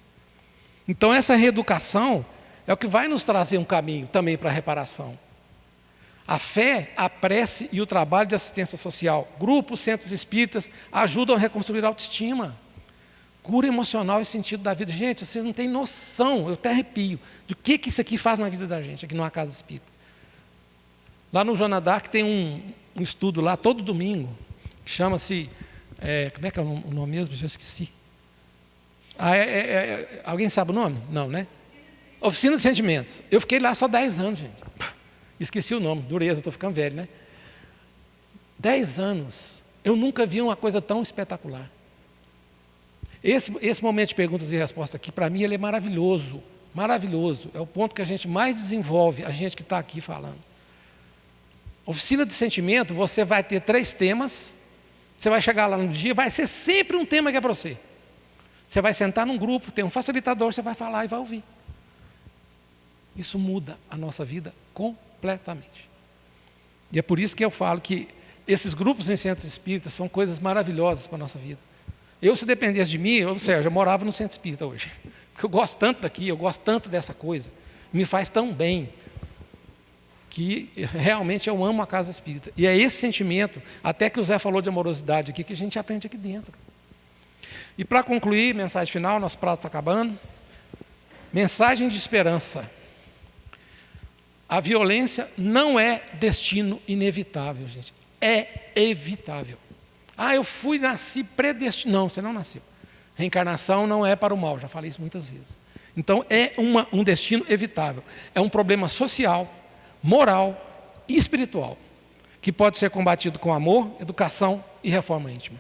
Então essa reeducação é o que vai nos trazer um caminho também para a reparação. A fé, a prece e o trabalho de assistência social, grupos, centros espíritas, ajudam a reconstruir a autoestima, cura emocional e sentido da vida. Gente, vocês não têm noção, eu até arrepio, do que isso aqui faz na vida da gente, aqui numa casa espírita. Lá no Joana d'Arc tem um estudo lá, todo domingo, chama-se, como é que é o nome mesmo? Eu esqueci. Alguém sabe o nome? Não, né? Oficina de Sentimentos. Eu fiquei lá só 10 anos, gente. Esqueci o nome, dureza, estou ficando velho, né? 10 anos. Eu nunca vi uma coisa tão espetacular. Esse momento de perguntas e respostas aqui, para mim, ele é maravilhoso. Maravilhoso. É o ponto que a gente mais desenvolve, a gente que está aqui falando. Oficina de sentimento, você vai ter 3 temas. Você vai chegar lá no dia, vai ser sempre um tema que é para você. Você vai sentar num grupo, tem um facilitador, você vai falar e vai ouvir. Isso muda a nossa vida completamente. E é por isso que eu falo que esses grupos em centros espíritas são coisas maravilhosas para a nossa vida. Eu, se dependesse de mim, eu morava no centro espírita hoje. Porque eu gosto tanto daqui, eu gosto tanto dessa coisa. Me faz tão bem. Que realmente eu amo a casa espírita. E é esse sentimento, até que o Zé falou de amorosidade aqui, que a gente aprende aqui dentro. E para concluir, mensagem final, nosso prazo está acabando. Mensagem de esperança. A violência não é destino inevitável, gente. É evitável. Eu nasci predestinado. Não, você não nasceu. Reencarnação não é para o mal, já falei isso muitas vezes. Então é um destino evitável. É um problema social, moral e espiritual, que pode ser combatido com amor, educação e reforma íntima.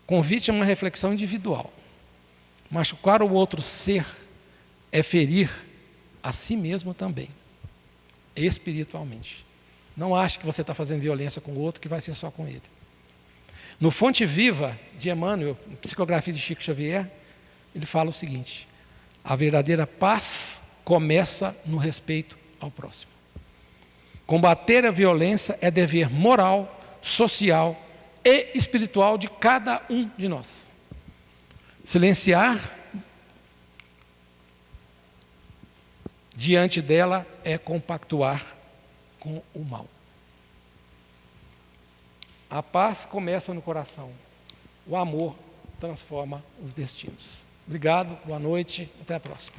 Convite a uma reflexão individual. Machucar o outro ser é ferir a si mesmo também, espiritualmente. Não ache que você está fazendo violência com o outro, que vai ser só com ele. No Fonte Viva de Emmanuel, psicografia de Chico Xavier, ele fala o seguinte: a verdadeira paz começa no respeito ao próximo. Combater a violência é dever moral, social e espiritual de cada um de nós. Silenciar diante dela é compactuar com o mal. A paz começa no coração. O amor transforma os destinos. Obrigado, boa noite, até a próxima.